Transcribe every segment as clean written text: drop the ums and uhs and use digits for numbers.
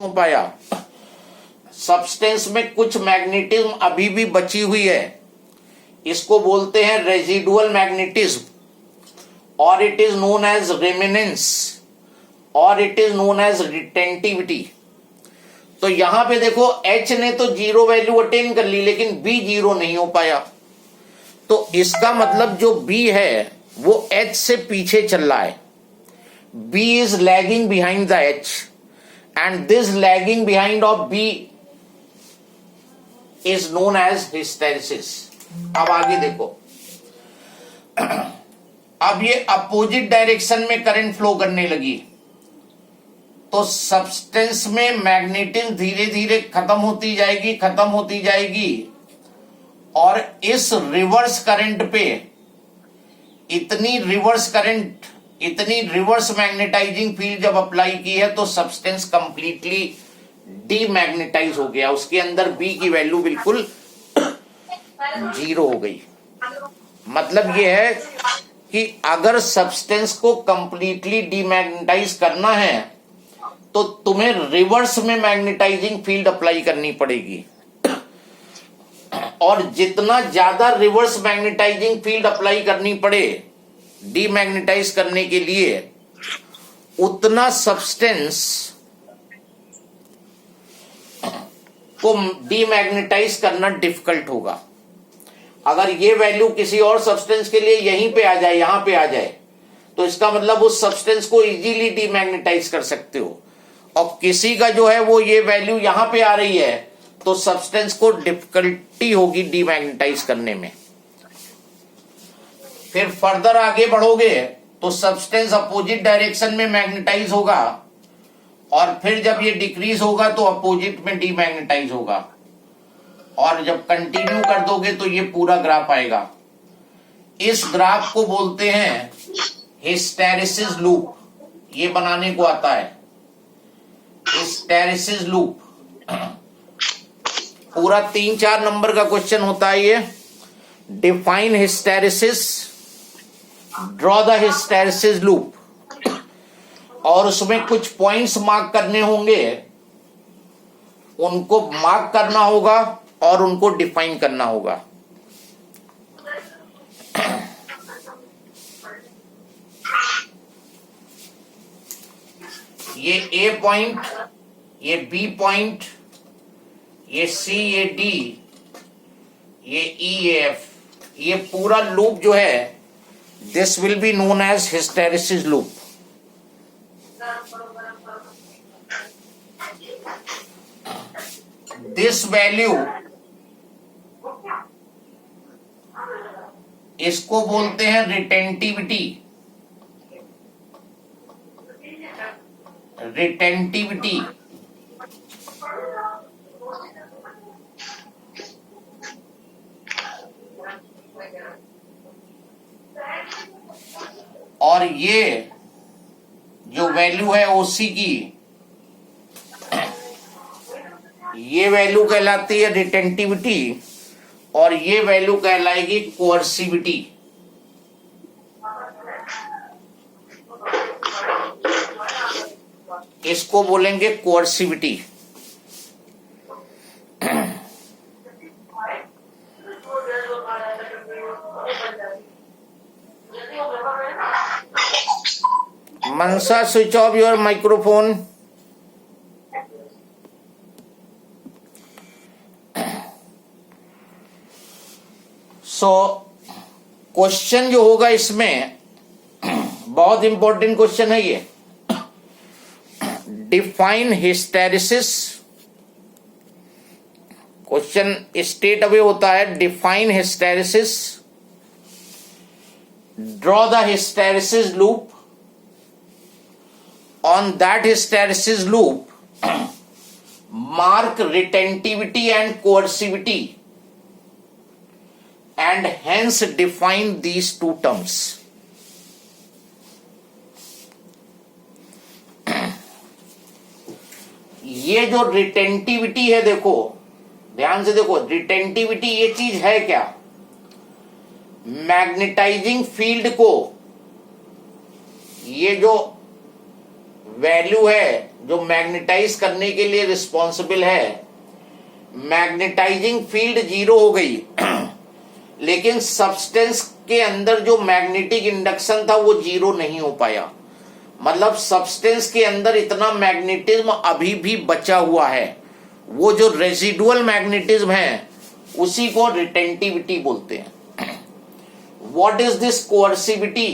हो पाया। सब्सटेंस में कुछ मैग्नेटिज्म अभी भी बची हुई है, इसको बोलते हैं रेजिडुअल मैग्नेटिज्म और it is known as remanence और it is known as retentivity. तो यहां पे देखो H ने तो जीरो वैल्यू अटेन कर ली लेकिन B जीरो नहीं हो पाया, तो इसका मतलब जो B है वो H से पीछे चल रहा है। B is lagging behind the H and this lagging behind of B is known as hysteresis। अब आगे देखो, अब ये अपोजिट डायरेक्शन में करंट फ्लो करने लगी तो सब्सटेंस में मैग्नेटिज्म धीरे धीरे खत्म होती जाएगी और इस रिवर्स करंट पे इतनी रिवर्स मैग्नेटाइजिंग फील्ड जब अप्लाई की है तो सब्सटेंस कंप्लीटली डीमैग्नेटाइज हो गया, उसके अंदर बी की वैल्यू बिल्कुल जीरो हो गई। मतलब ये है कि अगर सब्सटेंस को कंप्लीटली डीमैग्नेटाइज करना है तो तुम्हें रिवर्स में मैग्नेटाइजिंग फील्ड अप्लाई करनी पड़ेगी और जितना ज्यादा रिवर्स मैग्नेटाइजिंग फील्ड अप्लाई करनी पड़े डीमैग्नेटाइज करने के लिए उतना सब्सटेंस को डीमैग्नेटाइज करना डिफिकल्ट होगा। अगर ये वैल्यू किसी और सब्सटेंस के लिए यहीं पे आ जाए, यहां पे आ जाए, तो इसका मतलब उस सब्सटेंस को इजीली डीमैग्नेटाइज कर सकते हो, और किसी का जो है वो ये वैल्यू यहां पे आ रही है तो सब्सटेंस को डिफिकल्टी होगी डीमैग्नेटाइज करने में। फिर फर्दर आगे बढ़ोगे तो सब्सटेंस अपोजिट डायरेक्शन में मैग्नेटाइज होगा और फिर जब ये डिक्रीज होगा तो अपोजिट में डीमैग्नेटाइज होगा, और जब कंटिन्यू कर दोगे तो ये पूरा ग्राफ आएगा। इस ग्राफ को बोलते हैं हिस्टैरिसीस लूप, ये बनाने को आता है हिस्टैरिसीस लूप। पूरा 3-4 नंबर का क्वेश्चन होता है ये। Define hysteresis, draw the hysteresis loop, और उसमें कुछ पॉइंट्स मार्क करने होंगे, उनको मार्क करना होगा और उनको डिफाइन करना होगा। ये A पॉइंट, ये B पॉइंट, ये C, ये D, ये E, ये F, ये पूरा लूप जो है this will be known as hysteresis loop. This value, इसको बोलते हैं रिटेंटिविटी। रिटेंटिविटी और ये जो वैल्यू है ओसी की, ये वैल्यू कहलाती है रिटेंटिविटी और ये वैल्यू कहलाएगी कोअर्सिविटी। इसको बोलेंगे कोअर्सिविटी। Mansa, switch off your microphone. So question जो होगा इसमें बहुत इंपॉर्टेंट क्वेश्चन है ये। Define hysteresis, question state away होता है define hysteresis, draw the hysteresis loop, on that hysteresis loop mark retentivity and coercivity and hence define these two terms। ये जो रिटेंटिविटी है, देखो ध्यान से देखो, रिटेंटिविटी ये चीज है क्या? मैग्नेटाइजिंग फील्ड को, ये जो वैल्यू है जो मैग्नेटाइज करने के लिए रिस्पॉन्सिबल है, मैग्नेटाइजिंग फील्ड जीरो हो गई लेकिन सब्सटेंस के अंदर जो मैग्नेटिक इंडक्शन था वो जीरो नहीं हो पाया। मतलब सब्सटेंस के अंदर इतना मैग्नेटिज्म अभी भी बचा हुआ है। वो जो रेसिडुअल मैग्नेटिज्म है उसी को रिटेंटिविटी बोलते हैं। What is this coercivity?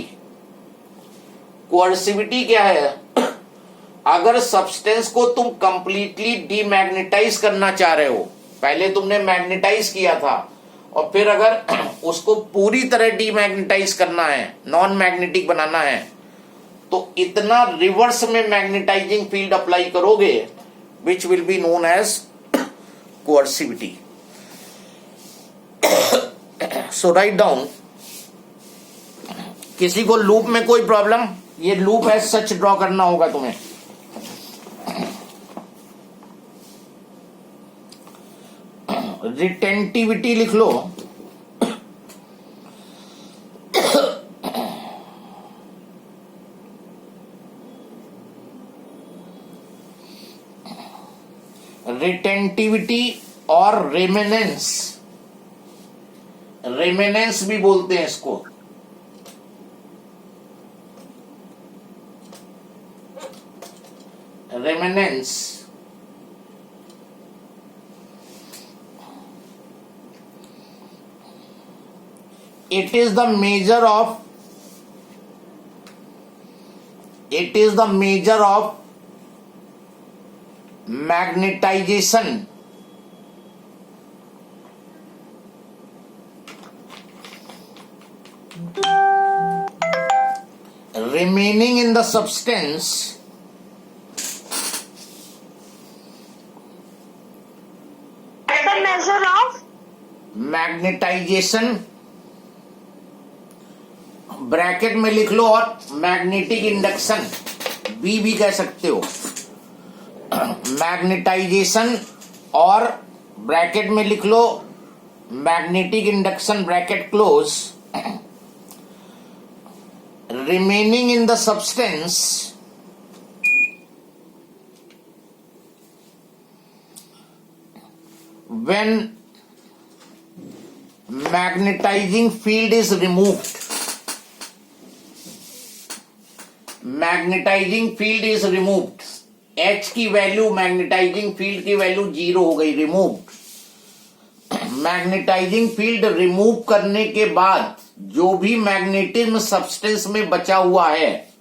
Coercivity क्या है? अगर सब्सटेंस को तुम कंप्लीटली डीमैग्नेटाइज करना चाह रहे हो, पहले तुमने मैग्नेटाइज किया था और फिर अगर उसको पूरी तरह डीमैग्नेटाइज करना है, नॉन मैग्नेटिक बनाना है, तो इतना रिवर्स में मैग्नेटाइजिंग फील्ड अप्लाई करोगे which will be known as coercivity. So write down. किसी को लूप में कोई प्रॉब्लम? ये लूप है, सच ड्रॉ करना होगा तुम्हें। रिटेंटिविटी लिख लो। रिटेंटिविटी और रेमेनेंस, रेमेनेंस भी बोलते हैं इसको। रेमेनेंस it is the measure of magnetization remaining in the substance the measure of magnetization, bracket में लिख लो, और मैग्नेटिक इंडक्शन बी भी कह सकते हो। मैग्नेटाइजेशन और ब्रैकेट में लिख लो magnetic induction, bracket close, remaining in the substance when magnetising field is removed. Magnetising field is removed, H की वैल्यू, मैग्नेटाइजिंग फील्ड की वैल्यू जीरो हो गई, रिमूव्ड। मैग्नेटाइजिंग फील्ड रिमूव करने के बाद जो भी मैग्नेटिज्म सब्सटेंस में बचा हुआ है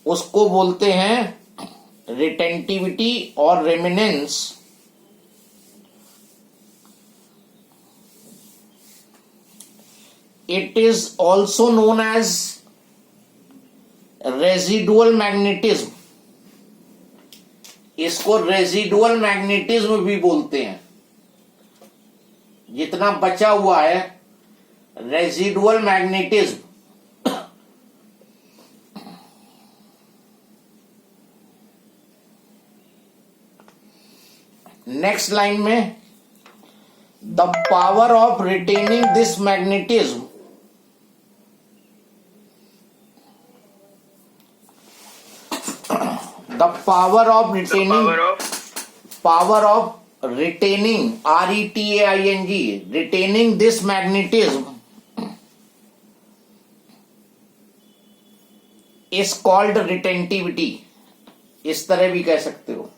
उसको बोलते हैं रिटेंटिविटी और remanence. It is also known as residual magnetism. इसको रेजिडुअल मैग्नेटिज्म भी बोलते हैं। जितना बचा हुआ है रेजिडुअल मैग्नेटिज्म। नेक्स्ट लाइन में the power of retaining this magnetism the power of retaining RETAING, retaining this magnetism is called retentivity। इस तरह भी कह सकते हो।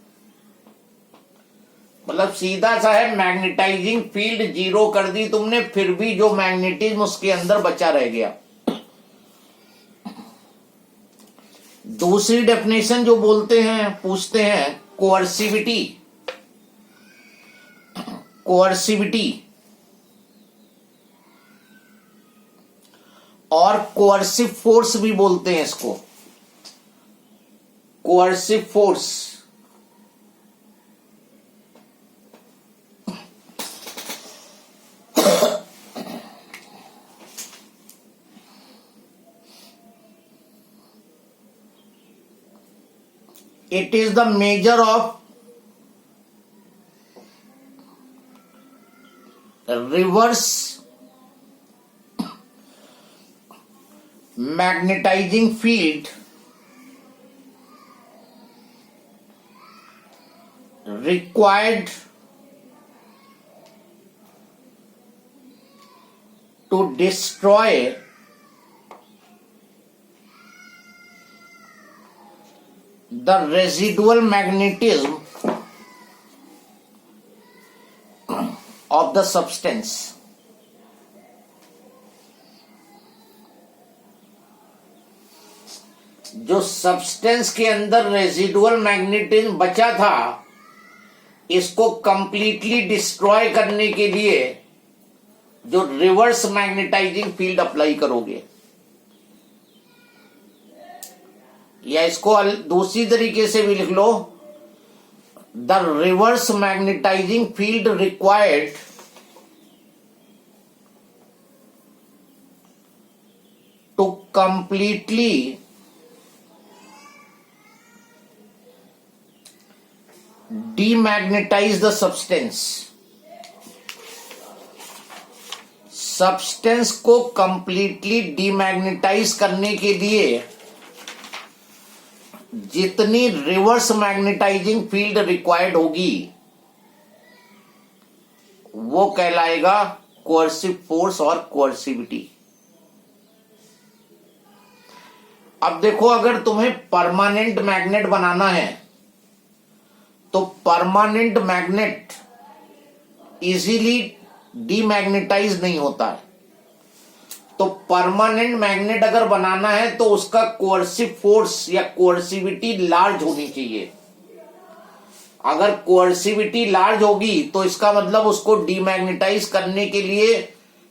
मतलब सीधा सा है, मैग्नेटाइजिंग फील्ड जीरो कर दी तुमने, फिर भी जो मैग्नेटिज्म उसके अंदर बचा रह गया। दूसरी डेफिनेशन जो बोलते हैं, पूछते हैं, कोअर्सिविटी। कोअर्सिविटी और कोअर्सिव फोर्स भी बोलते हैं इसको। Coercive force it is the measure of reverse magnetizing field required to destroy the residual magnetism of the substance. जो सब्सटेंस के अंदर रेजिडुअल मैग्नेटिज्म बचा था, इसको कंप्लीटली डिस्ट्रॉय करने के लिए जो रिवर्स मैग्नेटाइजिंग फील्ड अप्लाई करोगे, या इसको दूसरी तरीके से भी लिख लो, the reverse magnetising field required to completely demagnetise the substance को कंप्लीटली डीमैग्नेटाइज करने के लिए जितनी रिवर्स मैग्नेटाइजिंग फील्ड रिक्वायर्ड होगी वो कहलाएगा कोर्सिव फोर्स और कोर्सिविटी। अब देखो, अगर तुम्हें परमानेंट मैग्नेट बनाना है तो परमानेंट मैग्नेट इजीली डीमैग्नेटाइज नहीं होता है। तो परमानेंट मैग्नेट अगर बनाना है तो उसका कोर्सिव फोर्स या कोर्सिविटी लार्ज होनी चाहिए। अगर कोर्सिविटी लार्ज होगी तो इसका मतलब उसको डीमैग्नेटाइज करने के लिए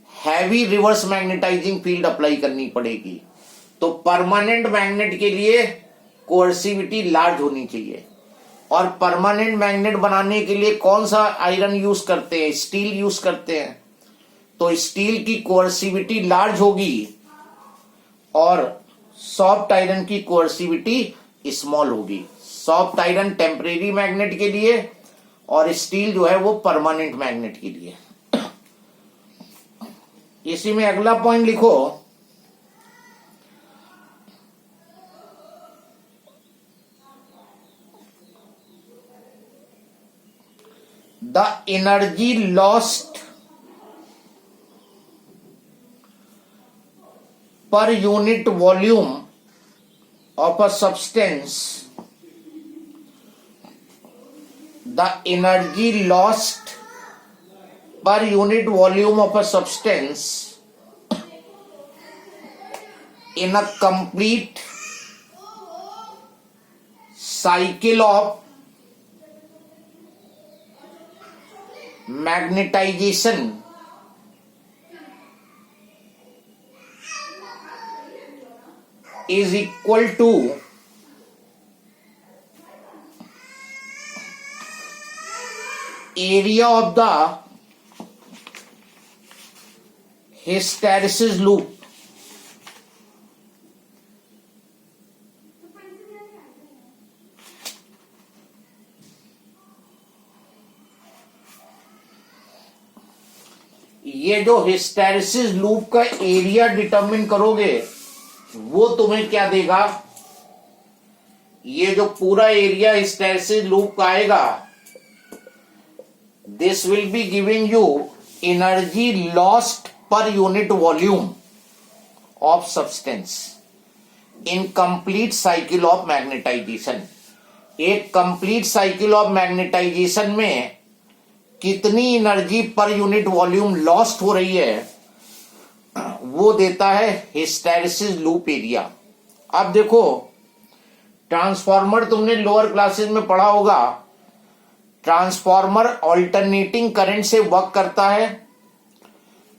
heavy reverse magnetising field apply करनी पड़ेगी। तो परमानेंट मैग्नेट के लिए कोर्सिविटी लार्ज होनी चाहिए। और परमानेंट मैग्नेट बनाने के लिए कौन सा आयरन यूज करते हैं? स्टील यूज करते हैं। तो स्टील की कोर्सिविटी लार्ज होगी और सॉफ्ट आयरन की कोर्सिविटी स्मॉल होगी। सॉफ्ट आयरन टेम्परेरी मैग्नेट के लिए और स्टील जो है वो परमानेंट मैग्नेट के लिए। इसी में अगला पॉइंट लिखो, the energy lost per unit volume of a substance, the energy lost per unit volume of a substance in a complete cycle of magnetization is equal to area of the hysteresis loop. ये जो hysteresis loop का area determine करोगे वो तुम्हें क्या देगा? ये जो पूरा एरिया हिस्टेरेसिस लूप का आएगा, this will be giving you energy lost per unit volume of substance in complete cycle of magnetization. एक कंप्लीट साइकिल ऑफ मैग्नेटाइजेशन में कितनी energy per unit volume lost हो रही है वो देता है हिस्टेरेसिस लूप एरिया। अब देखो, ट्रांसफार्मर तुमने लोअर क्लासेस में पढ़ा होगा। ट्रांसफार्मर ऑल्टरनेटिंग करंट से वर्क करता है।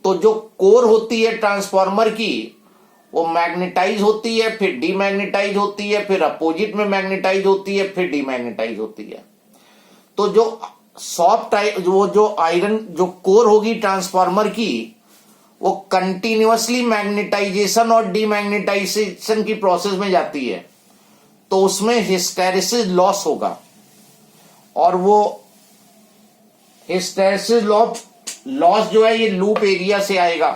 तो जो कोर होती है ट्रांसफार्मर की वो मैग्नेटाइज होती है, फिर डीमैग्नेटाइज होती है, फिर अपोजिट में मैग्नेटाइज होती है, फिर डीमैग्नेटाइज होती है। तो जो सॉफ्ट वो जो आयरन जो कोर होगी ट्रांसफार्मर की वो कंटिन्यूअसली मैग्नेटाइजेशन और डीमैग्नेटाइजेशन की प्रोसेस में जाती है। तो उसमें हिस्टेरेसिस लॉस होगा और वो हिस्टेरेसिस लॉस जो है ये लूप एरिया से आएगा।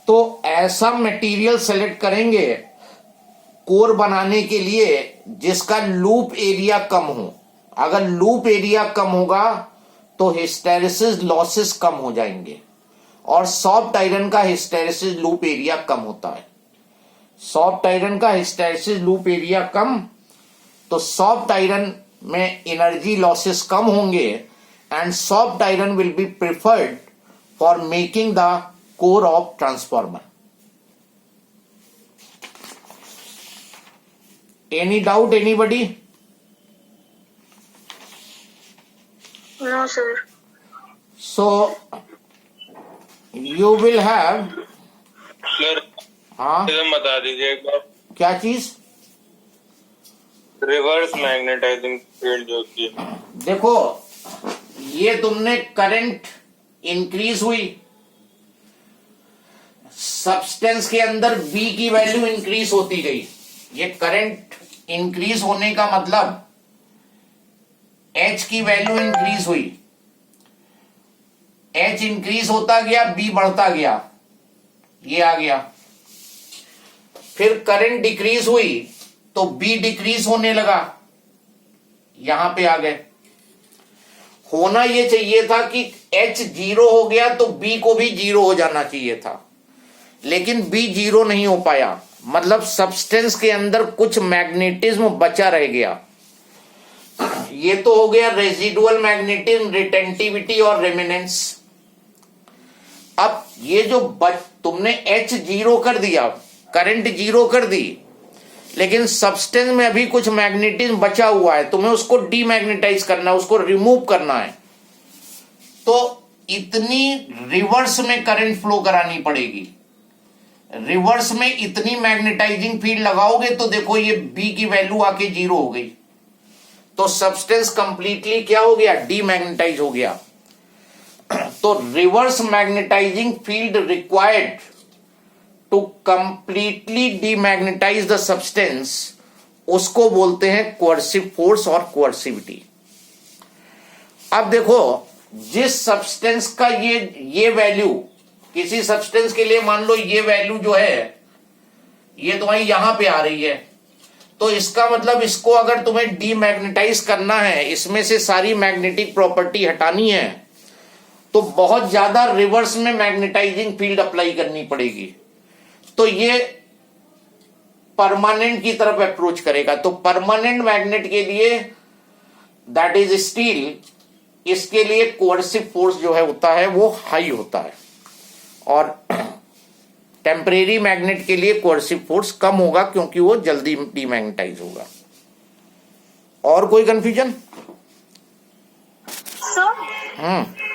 तो ऐसा मटेरियल सेलेक्ट करेंगे कोर बनाने के लिए जिसका लूप एरिया कम हो। अगर लूप एरिया कम होगा तो हिस्टेरेसिस लॉसेस कम हो जाएंगे, और सॉफ्ट आयरन का हिस्टेरेसिस लूप एरिया कम होता है। सॉफ्ट आयरन का हिस्टेरेसिस लूप एरिया कम, तो सॉफ्ट आयरन में एनर्जी लॉसेस कम होंगे, and soft iron will be preferred for making the core of transformer. Any doubt anybody? No, sir. So you will have, sir हाँ इधर बता दीजिए एक बार, क्या चीज? रिवर्स मैग्नेटाइजिंग फील्ड जो होती है। देखो, ये तुमने करंट इंक्रीज हुई, सब्सटेंस के अंदर बी की वैल्यू इंक्रीज होती गई। ये करंट इंक्रीज होने का मतलब एच की वैल्यू इंक्रीज हुई, एच इंक्रीज होता गया, बी बढ़ता गया, ये आ गया। फिर करंट डिक्रीज हुई तो बी डिक्रीज होने लगा, यहां पे आ गए। होना ये चाहिए था कि एच 0 हो गया तो बी को भी 0 हो जाना चाहिए था, लेकिन बी 0 नहीं हो पाया, मतलब सब्सटेंस के अंदर कुछ मैग्नेटिज्म बचा रह गया। ये तो हो गया रेजिडुअल मैग्नेटिज्म, रिटेंटिविटी और रेमिनेंस। अब ये जो तुमने एच 0 कर दिया, करंट 0 कर दी, लेकिन सब्सटेंस में अभी कुछ मैग्नेटिज्म बचा हुआ है, तुम्हें उसको डीमैग्नेटाइज करना है, उसको रिमूव करना है, तो इतनी रिवर्स में करंट फ्लो करानी पड़ेगी। रिवर्स में इतनी मैग्नेटाइजिंग फील्ड लगाओगे तो देखो ये बी की वैल्यू आके 0 हो गई, तो सब्सटेंस कंप्लीटली क्या हो गया? डीमैग्नेटाइज हो गया। तो reverse magnetising field required to completely demagnetise the substance, उसको बोलते हैं कोएर्सिव फोर्स और कोएर्सिविटी। अब देखो, जिस सब्सटेंस का ये वैल्यू, किसी सब्सटेंस के लिए मान लो ये वैल्यू जो है ये तुम्हारी यहां पे आ रही है, तो इसका मतलब इसको अगर तुम्हें डीमैग्नेटाइज करना है, इसमें से सारी मैग्नेटिक प्रॉपर्टी हटानी है, तो बहुत ज्यादा रिवर्स में मैग्नेटाइजिंग फील्ड अप्लाई करनी पड़ेगी, तो ये परमानेंट की तरफ अप्रोच करेगा। तो परमानेंट मैग्नेट के लिए, दैट इज स्टील, इसके लिए कोएर्सिव फोर्स जो है होता है वो हाई होता है, और टेम्परेरी मैग्नेट के लिए कोएर्सिव फोर्स कम होगा क्योंकि वो जल्दी डीमैग्नेटाइज होगा। और कोई कंफ्यूजन? Sir,